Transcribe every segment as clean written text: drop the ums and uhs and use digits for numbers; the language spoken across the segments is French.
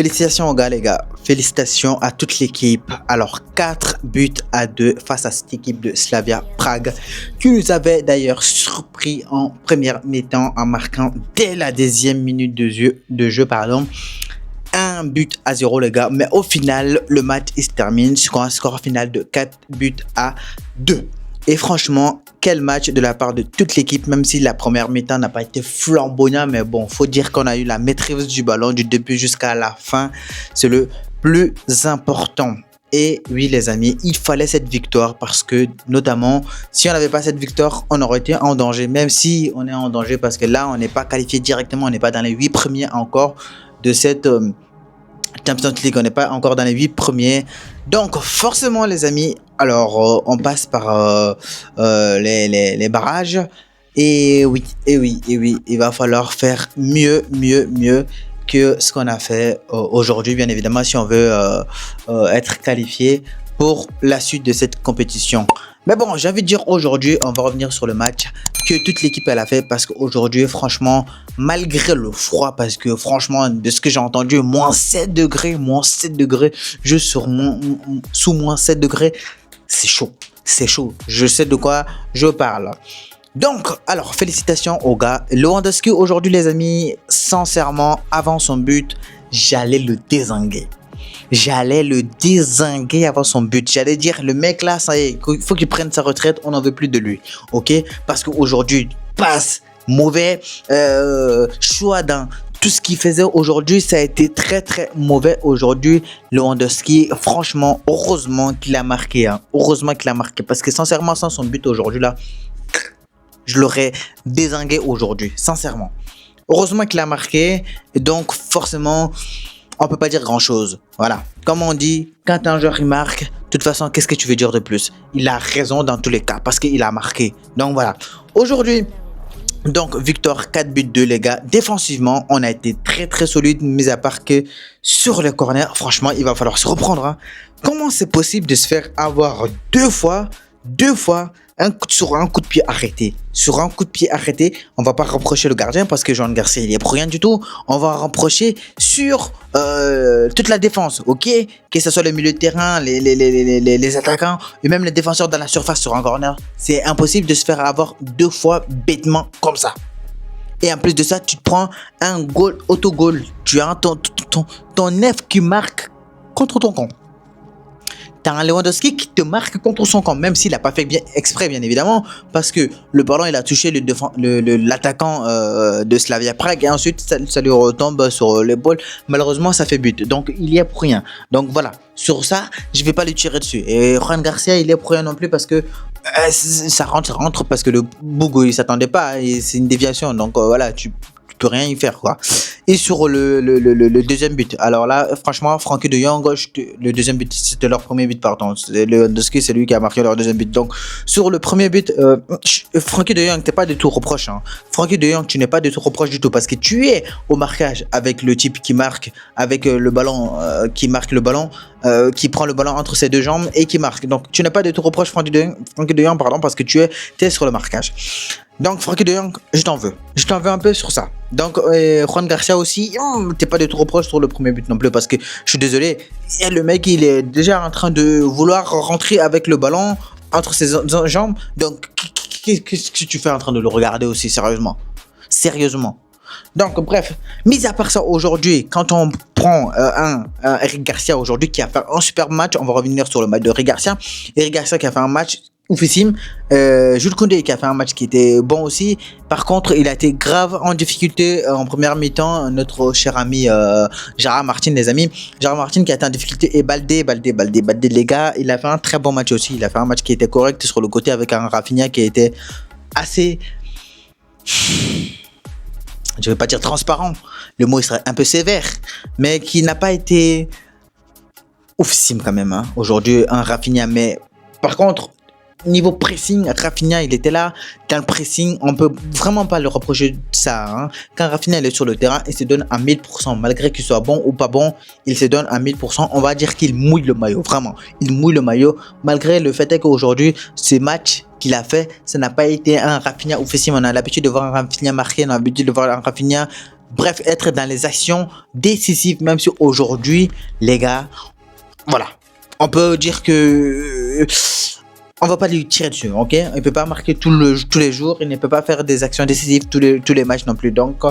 Félicitations aux gars, les gars. Félicitations à toute l'équipe. Alors, 4 buts à 2 face à cette équipe de Slavia Prague qui nous avait d'ailleurs surpris en première mi-temps en marquant dès la 10e minute de jeu, pardon. 1 but à 0 les gars, mais au final le match il se termine sur un score final de 4 buts à 2. Et franchement, quel match de la part de toute l'équipe, même si la première mi-temps n'a pas été flamboyant, mais bon, faut dire qu'on a eu la maîtrise du ballon du début jusqu'à la fin, c'est le plus important. Et oui les amis, il fallait cette victoire parce que notamment, si on n'avait pas cette victoire, on aurait été en danger, même si on est en danger parce que là, on n'est pas qualifié directement, on n'est pas dans les 8 premiers encore de cette Champions League, on n'est pas encore dans les 8 premiers. Donc forcément les amis, alors on passe par les barrages. Et oui, il va falloir faire mieux que ce qu'on a fait aujourd'hui, bien évidemment, si on veut être qualifié pour la suite de cette compétition. Mais bon, j'ai envie de dire aujourd'hui, on va revenir sur le match que toute l'équipe elle a fait parce qu'aujourd'hui, franchement, malgré le froid, parce que franchement, de ce que j'ai entendu, moins 7 degrés, juste sous moins 7 degrés, c'est chaud, je sais de quoi je parle. Donc, alors, félicitations aux gars. Lewandowski, aujourd'hui, les amis, sincèrement, avant son but, j'allais le dézinguer. Avant son but. J'allais dire, le mec là, ça y est, il faut qu'il prenne sa retraite, on n'en veut plus de lui. Ok? Parce qu'aujourd'hui, passe, mauvais choix dans tout ce qu'il faisait aujourd'hui, ça a été très mauvais aujourd'hui. Lewandowski, franchement, heureusement qu'il a marqué. Hein. Heureusement qu'il a marqué. Parce que sincèrement, sans son but aujourd'hui là, je l'aurais dézingué aujourd'hui, sincèrement. Heureusement qu'il a marqué, et donc forcément, on peut pas dire grand chose. Voilà. Comme on dit, quand un joueur il marque, de toute façon, qu'est-ce que tu veux dire de plus? Il a raison dans tous les cas, parce qu'il a marqué. Donc voilà. Aujourd'hui, donc victoire 4 buts 2 les gars. Défensivement, on a été très solide, mis à part que sur les corners, franchement, il va falloir se reprendre. Hein. Comment c'est possible de se faire avoir deux fois sur un coup de pied arrêté. Sur un coup de pied arrêté, on va pas reprocher le gardien parce que Johan Garcia il est pour rien du tout. On va reprocher sur toute la défense, ok? Que ce soit le milieu de terrain, les attaquants et même les défenseurs dans la surface sur un corner. C'est impossible de se faire avoir deux fois bêtement comme ça. Et en plus de ça, tu te prends un goal, autogol. Tu as ton nef qui marque contre ton camp. T'as un Lewandowski qui te marque contre son camp, même s'il n'a pas fait bien exprès, bien évidemment, parce que le ballon il a touché l'attaquant de Slavia Prague et ensuite ça lui retombe sur l'épaule. Malheureusement, ça fait but, donc il y est pour rien. Donc voilà, sur ça, je vais pas lui tirer dessus. Et Juan Garcia, il est pour rien non plus parce que ça rentre parce que le Bougou il s'attendait pas et c'est une déviation. Donc voilà, tu peux rien y faire quoi. Et sur le deuxième but, alors là franchement Frenkie de Jong, le deuxième but c'était leur premier but pardon, Lewandowski c'est lui qui a marqué leur deuxième but. Donc sur le premier but, Frenkie de Jong t'es pas du tout reproche hein. Frenkie de Jong tu n'es pas du tout reproche du tout parce que tu es au marquage avec le type qui marque avec le ballon qui marque le ballon qui prend le ballon entre ses deux jambes et qui marque. Donc tu n'es pas du tout reproche Frenkie de Jong pardon parce que tu es sur le marquage. Donc Frenkie de Jong, je t'en veux un peu sur ça. Donc Juan Garcia aussi, t'es pas de trop proche sur le premier but non plus parce que je suis désolé, le mec il est déjà en train de vouloir rentrer avec le ballon entre ses jambes. Donc qu'est-ce que tu fais en train de le regarder aussi sérieusement? Donc bref, mis à part ça aujourd'hui, quand on prend Eric Garcia aujourd'hui qui a fait un super match, on va revenir sur le match de Eric Garcia. Eric Garcia qui a fait un match oufissime. Jules Koundé qui a fait un match qui était bon aussi. Par contre, il a été grave en difficulté en première mi-temps. Notre cher ami Gérard Martin, les amis. Gérard Martin qui a été en difficulté et Baldé, les gars. Il a fait un très bon match aussi. Il a fait un match qui était correct sur le côté avec un Rafinha qui a été assez... Je vais pas dire transparent. Le mot il serait un peu sévère. Mais qui n'a pas été oufissime quand même. Hein. Aujourd'hui, un Rafinha. Mais par contre... Niveau pressing, Rafinha il était là dans le pressing, on peut vraiment pas le reprocher de ça. Hein. Quand Rafinha il est sur le terrain, il se donne à 1000%, malgré qu'il soit bon ou pas bon, il se donne à 1000%. On va dire qu'il mouille le maillot, vraiment. Il mouille le maillot, malgré le fait qu'aujourd'hui, ce match qu'il a fait, ça n'a pas été un Rafinha oufissime. On a l'habitude de voir un Rafinha marquer, on a l'habitude de voir un Rafinha Bref, être dans les actions décisives, même si aujourd'hui, les gars, voilà. On peut dire que on va pas lui tirer dessus, ok? Il peut pas marquer tous les jours, il ne peut pas faire des actions décisives tous les matchs non plus. Donc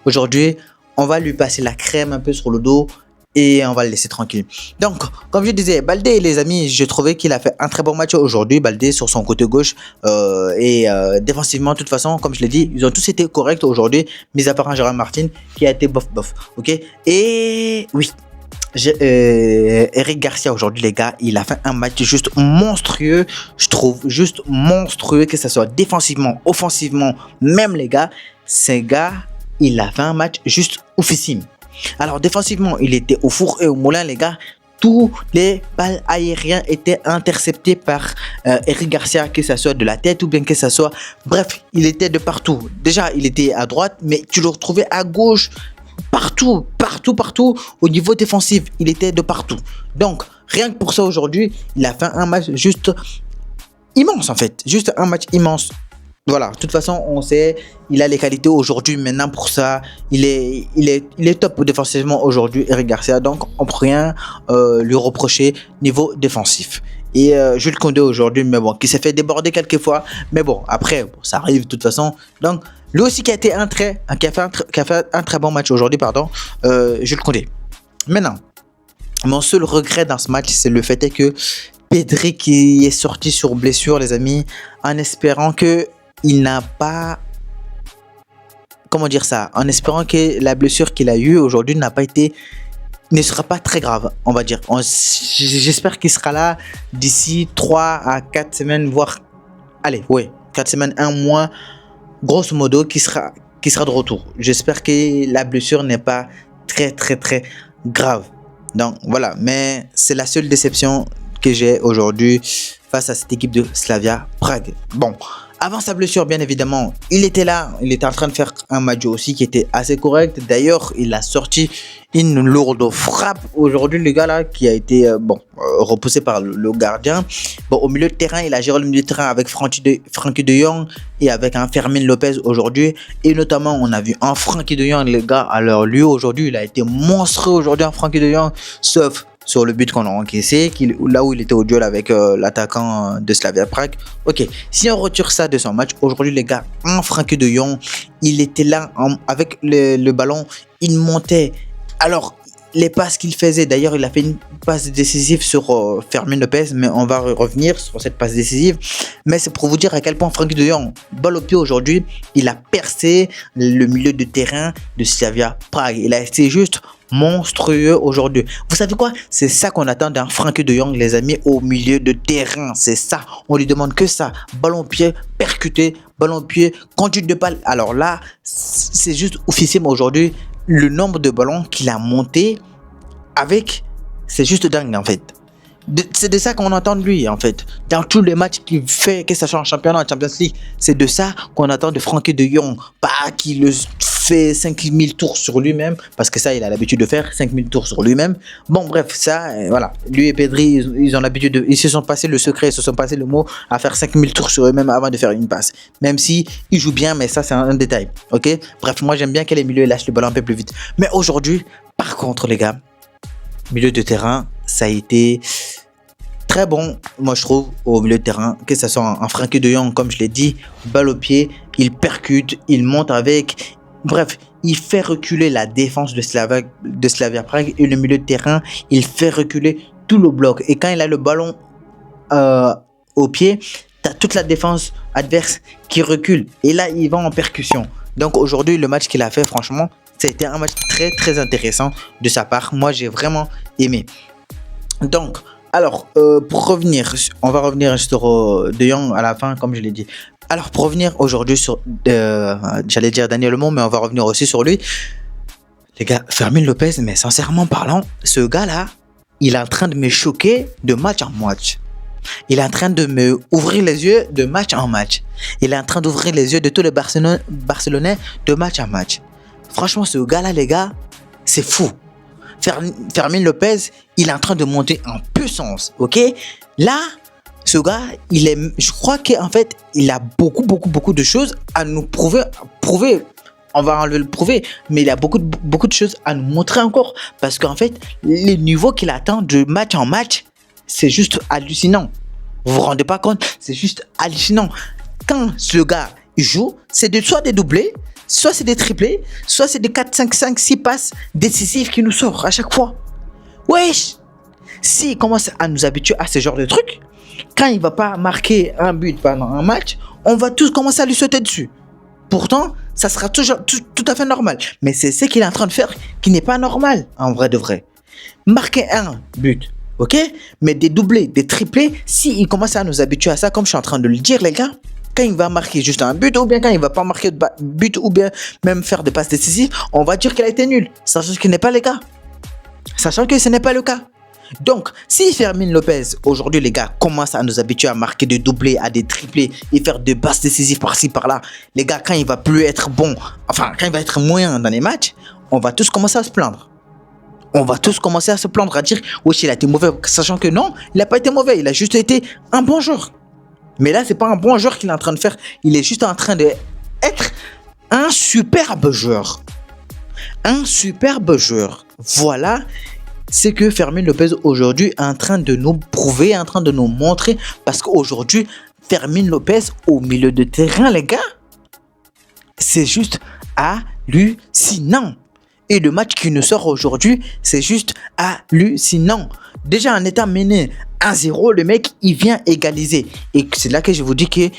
aujourd'hui, on va lui passer la crème un peu sur le dos et on va le laisser tranquille. Donc, comme je disais, Baldé, les amis, j'ai trouvé qu'il a fait un très bon match aujourd'hui. Baldé sur son côté gauche défensivement, de toute façon, comme je l'ai dit, ils ont tous été corrects aujourd'hui, mis à part un Gérard Martin qui a été bof, ok? Et oui. Eric Garcia aujourd'hui, les gars, il a fait un match juste monstrueux, je trouve, juste monstrueux, que ce soit défensivement, offensivement, même les gars, ces gars, il a fait un match juste oufissime. Alors défensivement, il était au four et au moulin, les gars. Tous les balles aériens étaient interceptés par Eric Garcia, que ça soit de la tête ou bien que ça soit... Bref, il était de partout. Déjà, il était à droite, mais tu le retrouvais à gauche, partout au niveau défensif. Il était de partout. Donc, rien que pour ça aujourd'hui, il a fait un match juste immense en fait. Juste un match immense. Voilà, de toute façon, on sait, il a les qualités aujourd'hui maintenant pour ça. Il est top défensivement aujourd'hui, Eric Garcia. Donc, on ne peut rien lui reprocher niveau défensif. Et Jules Koundé aujourd'hui, mais bon, qui s'est fait déborder quelques fois. Mais bon, après, ça arrive de toute façon. Donc, lui aussi qui a fait un très bon match aujourd'hui, pardon, Jules Koundé. Maintenant, mon seul regret dans ce match, c'est le fait que Pedri qui est sorti sur blessure, les amis, en espérant que il n'a pas, comment dire ça, en espérant que la blessure qu'il a eue aujourd'hui ne sera pas très grave, on va dire. J'espère qu'il sera là d'ici 3 à 4 semaines, voire, allez, ouais, 4 semaines, 1 mois, grosso modo, qui sera de retour. J'espère que la blessure n'est pas très grave. Donc voilà, mais c'est la seule déception que j'ai aujourd'hui face à cette équipe de Slavia Prague. Bon, avant sa blessure, bien évidemment, il était là, il était en train de faire un match aussi qui était assez correct. D'ailleurs, il a sorti une lourde frappe aujourd'hui, le gars là, qui a été repoussé par le gardien. Bon, au milieu de terrain, il a géré le milieu de terrain avec Frankie de Jong et avec un Fermin Lopez aujourd'hui. Et notamment, on a vu un Frankie de Jong, les gars. Alors lui, aujourd'hui, il a été monstrueux aujourd'hui, un Frankie de Jong, sauf sur le but qu'on a encaissé, là où il était au duel avec l'attaquant de Slavia Prague. Ok, si on retire ça de son match, aujourd'hui les gars, un Frankie de Jong, il était là avec le ballon, il montait. Alors, les passes qu'il faisait, d'ailleurs il a fait une passe décisive sur Fermin Lopez, mais on va revenir sur cette passe décisive. Mais c'est pour vous dire à quel point Frankie de Jong, balle au pied aujourd'hui, il a percé le milieu de terrain de Slavia Prague. Il a été juste monstrueux aujourd'hui. Vous savez quoi? C'est ça qu'on attend d'un Frankie de Jong, les amis, au milieu de terrain. C'est ça. On lui demande que ça. Ballon au pied, percuté, ballon au pied, conduite de balle. Alors là, c'est juste oufissime aujourd'hui. Le nombre de ballons qu'il a monté avec, c'est juste dingue en fait. C'est de ça qu'on entend de lui en fait. Dans tous les matchs qu'il fait, que ce soit en championnat, en Champions League, c'est de ça qu'on attend de Frankie de Jong. Pas qu'il le fait 5000 tours sur lui-même, parce que ça il a l'habitude de faire 5000 tours sur lui-même. Bon bref, ça voilà, lui et Pedri ils ont l'habitude ils se sont passé le secret, ils se sont passé le mot à faire 5000 tours sur eux-mêmes avant de faire une passe, même si ils jouent bien, mais ça c'est un détail, ok. Bref, moi j'aime bien que les milieux lâchent le ballon un peu plus vite, mais aujourd'hui par contre les gars, milieu de terrain, ça a été très bon, moi je trouve, au milieu de terrain, que ce soit en Frankie de Jong, comme je l'ai dit, balle au pied, il percute, il monte avec. Bref, il fait reculer la défense de Slavia Prague et le milieu de terrain, il fait reculer tout le bloc. Et quand il a le ballon au pied, tu as toute la défense adverse qui recule. Et là, il va en percussion. Donc aujourd'hui, le match qu'il a fait, franchement, c'était un match très intéressant de sa part. Moi, j'ai vraiment aimé. Donc, alors, pour revenir, on va revenir sur De Jong à la fin, comme je l'ai dit. Alors, pour revenir aujourd'hui sur, j'allais dire Daniel Olmo, mais on va revenir aussi sur lui. Les gars, Fermin Lopez, mais sincèrement parlant, ce gars-là, il est en train de me choquer de match en match. Il est en train de me ouvrir les yeux de match en match. Il est en train d'ouvrir les yeux de tous les Barcelonais de match en match. Franchement, ce gars-là, les gars, c'est fou. Fermin Lopez, il est en train de monter en puissance, ok? Là, ce gars, je crois qu'en fait, il a beaucoup de choses à nous prouver on va le prouver. Mais il a beaucoup de choses à nous montrer encore. Parce qu'en fait, les niveaux qu'il atteint de match en match, c'est juste hallucinant. Vous vous rendez pas compte? C'est juste hallucinant. Quand ce gars il joue, c'est soit des doublés, soit c'est des triplés, soit c'est des 4, 5, 5, 6 passes décisives qui nous sortent à chaque fois. Wesh! S'il commence à nous habituer à ce genre de trucs, quand il va pas marquer un but pendant un match, on va tous commencer à lui sauter dessus. Pourtant, ça sera toujours tout à fait normal. Mais c'est ce qu'il est en train de faire qui n'est pas normal, en vrai de vrai. Marquer un but, ok? Mais des doublés, des triplés, s'il commence à nous habituer à ça, comme je suis en train de le dire, les gars, quand il va marquer juste un but, ou bien quand il va pas marquer de but, ou bien même faire des passes décisives, on va dire qu'il a été nul. Sachant que ce n'est pas le cas. Sachant que ce n'est pas le cas. Donc, si Fermin Lopez, aujourd'hui, les gars, commence à nous habituer à marquer des doublés, à des triplés et faire des passes décisives par-ci, par-là, les gars, quand il va plus être bon, enfin, quand il va être moyen dans les matchs, on va tous commencer à se plaindre. On va tous commencer à se plaindre, à dire, oui, il a été mauvais, sachant que non, il n'a pas été mauvais, il a juste été un bon joueur. Mais là, c'est pas un bon joueur qu'il est en train de faire, il est juste en train d'être un superbe joueur. Un superbe joueur. Voilà. C'est que Fermin Lopez aujourd'hui est en train de nous prouver, en train de nous montrer. Parce qu'aujourd'hui, Fermin Lopez au milieu de terrain, les gars, c'est juste hallucinant. Et le match qui nous sort aujourd'hui, c'est juste hallucinant. Déjà en étant mené 1-0, le mec, il vient égaliser. Et c'est là que je vous dis que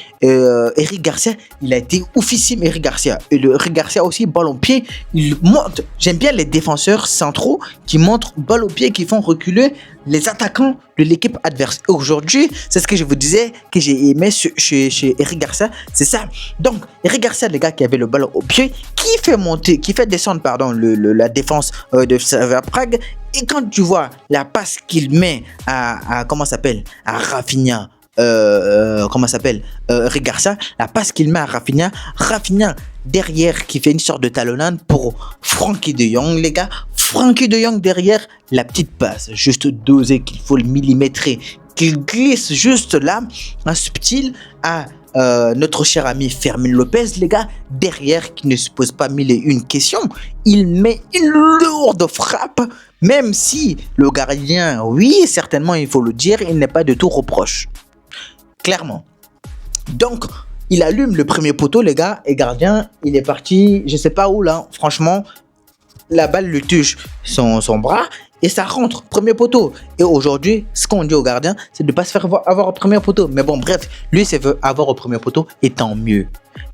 Eric Garcia, il a été oufissime, Eric Garcia. Et le Eric Garcia aussi, balle au pied, il monte. J'aime bien les défenseurs centraux qui montrent balle au pied, qui font reculer les attaquants de l'équipe adverse. Et aujourd'hui, c'est ce que je vous disais, que j'ai aimé chez Eric Garcia, c'est ça. Donc, Eric Garcia, le gars qui avait le ballon au pied, qui fait descendre la défense de Slavia Prague. Et quand tu vois la passe qu'il met à comment s'appelle, à Rafinha, Eric Garcia, la passe qu'il met à Rafinha derrière qui fait une sorte de talonnade pour Frenkie de Jong, les gars. Frenkie de Jong derrière, la petite passe, juste dosée qu'il faut le millimétrer, qu'il glisse juste là, un subtil à notre cher ami Fermin Lopez, les gars, derrière, qui ne se pose pas mille et une questions, il met une lourde frappe, même si le gardien, oui, certainement, il faut le dire, il n'est pas de tout reproche. Clairement. Donc, il allume le premier poteau, les gars, et gardien, il est parti, je sais pas où là, franchement, la balle lui touche son bras et ça rentre, premier poteau. Et aujourd'hui, ce qu'on dit au gardien, c'est de ne pas se faire avoir au premier poteau. Mais bon, bref, lui, c'est veut avoir au premier poteau et tant mieux.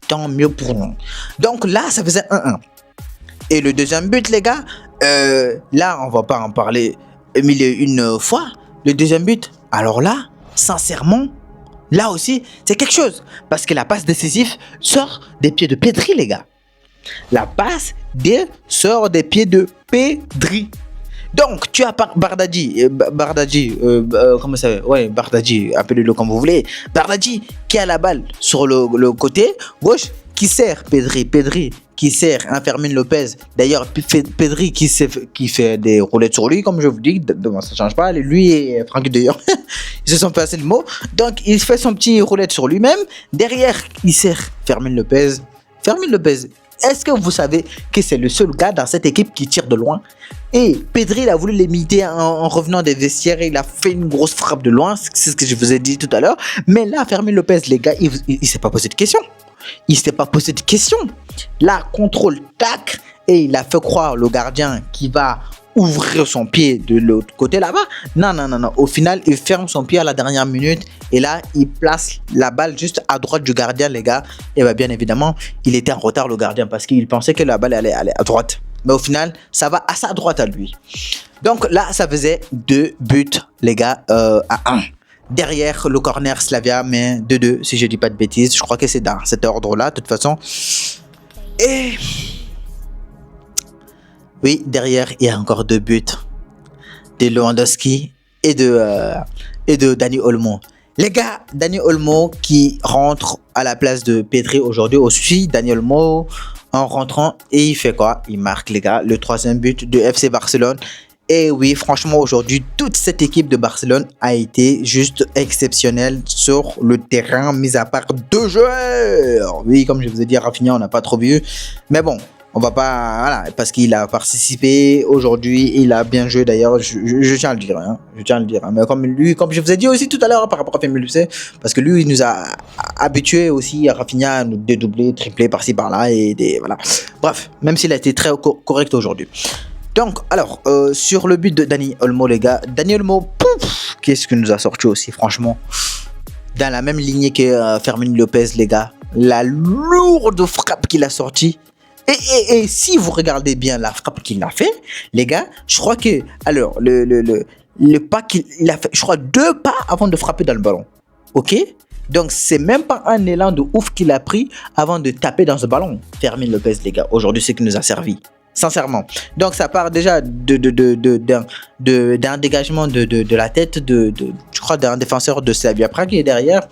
Tant mieux pour nous. Donc là, ça faisait 1-1. Et le deuxième but, les gars, là, on va pas en parler mille et une fois. Le deuxième but, alors là, sincèrement, là aussi, c'est quelque chose. Parce que la passe décisive sort des pieds de Pedri, les gars. La passe sort des pieds de Pedri. Donc, tu as Bardghji, comment ça s'appelle? Ouais, Bardghji, appelez-le comme vous voulez. Bardghji qui a la balle sur le côté gauche, qui sert Pedri qui sert Fermin Lopez. D'ailleurs, Pedri qui fait des roulettes sur lui, comme je vous dis, ça change pas. Lui et Frenkie de Jong, ils se sont passés le mot. Donc, il fait son petit roulette sur lui-même. Derrière, il sert Fermin Lopez. Fermin Lopez, est-ce que vous savez que c'est le seul gars dans cette équipe qui tire de loin? Et Pedri, il a voulu l'imiter en revenant des vestiaires. Il a fait une grosse frappe de loin. C'est ce que je vous ai dit tout à l'heure. Mais là, Fermin Lopez, les gars, il s'est pas posé de questions. Il s'est pas posé de questions. Là, contrôle, tac. Et il a fait croire le gardien qui va ouvrir son pied de l'autre côté là-bas. Non. Au final, il ferme son pied à la dernière minute. Et là, il place la balle juste à droite du gardien, les gars. Et bien évidemment, il était en retard, le gardien, parce qu'il pensait que la balle allait aller à droite. Mais au final, ça va à sa droite à lui. Donc là, ça faisait 2 buts, les gars, à 1. Derrière, le corner Slavia, mais 2-2, si je dis pas de bêtises. Je crois que c'est dans cet ordre-là, de toute façon. Et oui, derrière, il y a encore 2 buts de Lewandowski et de Dani Olmo. Les gars, Dani Olmo qui rentre à la place de Pedri aujourd'hui aussi. Dani Olmo en rentrant, et il fait quoi? Il marque, les gars, le 3e but de FC Barcelone. Et oui, franchement, aujourd'hui, toute cette équipe de Barcelone a été juste exceptionnelle sur le terrain, mis à part 2 joueurs. Oui, comme je vous ai dit, Rafinha, on n'a pas trop vu. Mais bon, on va pas... Voilà, parce qu'il a participé aujourd'hui, il a bien joué d'ailleurs, je tiens à le dire. Hein, je tiens à le dire. Hein, mais comme je vous ai dit aussi tout à l'heure par rapport à Femi Lucet, parce que lui, il nous a habitués aussi à Rafinha à nous dédoubler, tripler par-ci par-là. Voilà. Bref, même s'il a été très correct aujourd'hui. Donc, alors, sur le but de Dani Olmo, les gars. Dani Olmo, qu'est-ce que nous a sorti aussi, franchement. Dans la même lignée que Fermin Lopez, les gars. La lourde frappe qu'il a sortie. Et si vous regardez bien la frappe qu'il a fait, les gars, je crois que... Alors, le pas qu'il a fait, je crois 2 pas avant de frapper dans le ballon. Ok? Donc, c'est même pas un élan de ouf qu'il a pris avant de taper dans ce ballon. Fermin Lopez, les gars. Aujourd'hui, c'est ce qui nous a servi. Sincèrement. Donc ça part déjà d'un dégagement de la tête je crois d'un défenseur de Slavia Prague, et derrière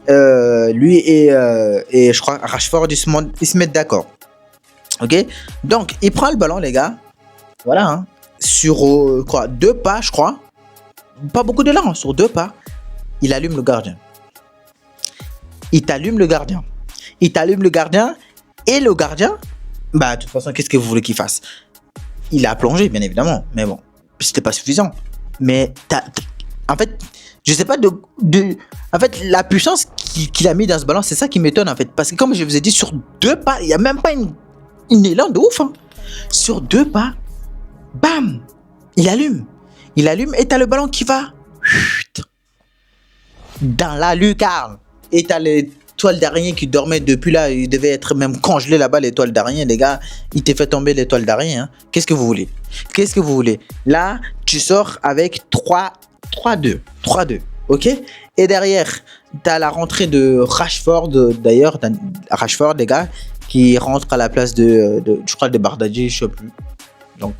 lui et je crois Rashford ils se mettent d'accord. Ok, donc il prend le ballon, les gars, voilà, hein, sur quoi, 2 pas, je crois, pas beaucoup d'élan, sur 2 pas, il allume le gardien. Il t'allume le gardien et le gardien, bah, de toute façon, qu'est-ce que vous voulez qu'il fasse? Il a plongé, bien évidemment. Mais bon, c'était pas suffisant. Mais en fait, je sais pas en fait, la puissance qu'il a mis dans ce ballon, c'est ça qui m'étonne, en fait. Parce que comme je vous ai dit, sur 2 pas, il n'y a même pas une élan de ouf. Hein. Sur 2 pas, bam, il allume. Et t'as le ballon qui va dans la lucarne. Et t'as les toiles d'araignée qui dormait depuis là, il devait être même congelé là-bas, les toiles d'araignée, les gars. Il t'a fait tomber les toiles d'araignée. Hein. Qu'est-ce que vous voulez? Là, tu sors avec 3-2. Ok? Et derrière, t'as la rentrée de Rashford, d'ailleurs, Rashford, les gars, qui rentre à la place je crois, de Bardghji, je sais plus. Donc,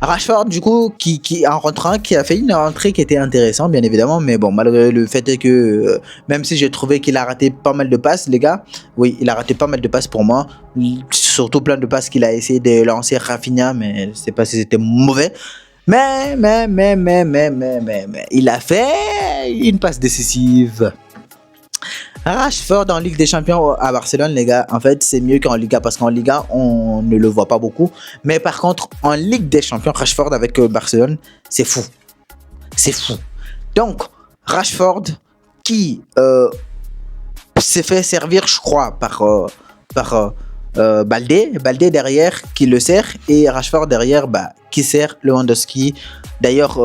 Rashford, du coup, qui en rentrant, qui a fait une rentrée qui était intéressante, bien évidemment, mais bon, malgré le fait que, même si j'ai trouvé qu'il a raté pas mal de passes, les gars, oui, il a raté pas mal de passes pour moi, surtout plein de passes qu'il a essayé de lancer Rafinha, mais je sais pas si c'était mauvais, mais, il a fait une passe décisive. Rashford en Ligue des Champions à Barcelone, les gars, en fait, c'est mieux qu'en Liga, parce qu'en Liga, on ne le voit pas beaucoup. Mais par contre, en Ligue des Champions, Rashford avec Barcelone, c'est fou. Donc, Rashford qui s'est fait servir, je crois, par Baldé derrière, qui le sert, et Rashford derrière, qui sert Lewandowski. D'ailleurs,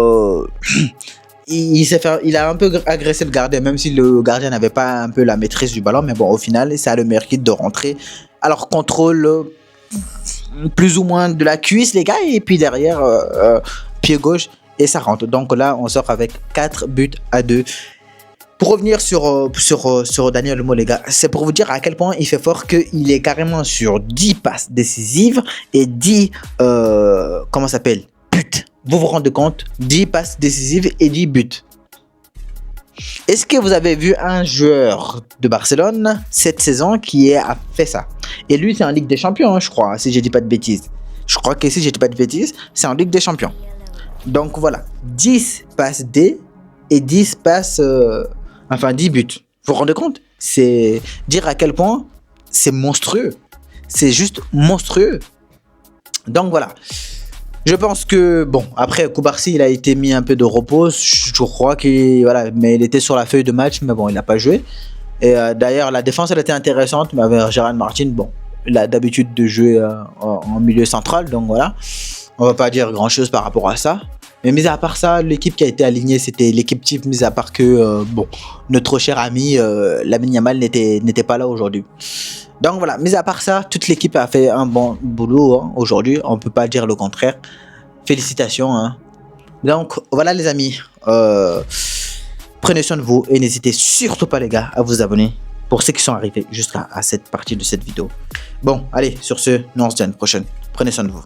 il a un peu agressé le gardien, même si le gardien n'avait pas un peu la maîtrise du ballon, mais bon, au final, ça a le mérite de rentrer. Alors, contrôle plus ou moins de la cuisse, les gars, et puis derrière, pied gauche, et ça rentre. Donc là, on sort avec 4-2. Pour revenir sur Dani Olmo, les gars, c'est pour vous dire à quel point il fait fort, qu'il est carrément sur 10 passes décisives et 10, comment ça s'appelle, buts. Vous vous rendez compte, 10 passes décisives et 10 buts. Est-ce que vous avez vu un joueur de Barcelone cette saison qui a fait ça? Et lui, c'est en Ligue des Champions, hein, je crois, si je dis pas de bêtises. Je crois que si je dis pas de bêtises, c'est en Ligue des Champions. Donc voilà, 10 passes D et 10 passes... 10 buts. Vous vous rendez compte? C'est dire à quel point c'est monstrueux. C'est juste monstrueux. Donc voilà. Je pense que, bon, après, Koubarsi, il a été mis un peu de repos. Je crois qu'il, voilà, mais il était sur la feuille de match, mais bon, il n'a pas joué. Et d'ailleurs, la défense, elle était intéressante, mais avec Gérard Martin, bon, il a d'habitude de jouer en milieu central, donc voilà. On va pas dire grand-chose par rapport à ça. Mais mis à part ça, l'équipe qui a été alignée, c'était l'équipe type, mis à part que, bon, notre cher ami, Lamine Yamal n'était pas là aujourd'hui. Donc voilà, mis à part ça, toute l'équipe a fait un bon boulot hein, aujourd'hui. On ne peut pas dire le contraire. Félicitations. Hein. Donc voilà les amis. Prenez soin de vous et n'hésitez surtout pas les gars à vous abonner pour ceux qui sont arrivés jusqu'à cette partie de cette vidéo. Bon, allez, sur ce, nous on se dit à une prochaine. Prenez soin de vous.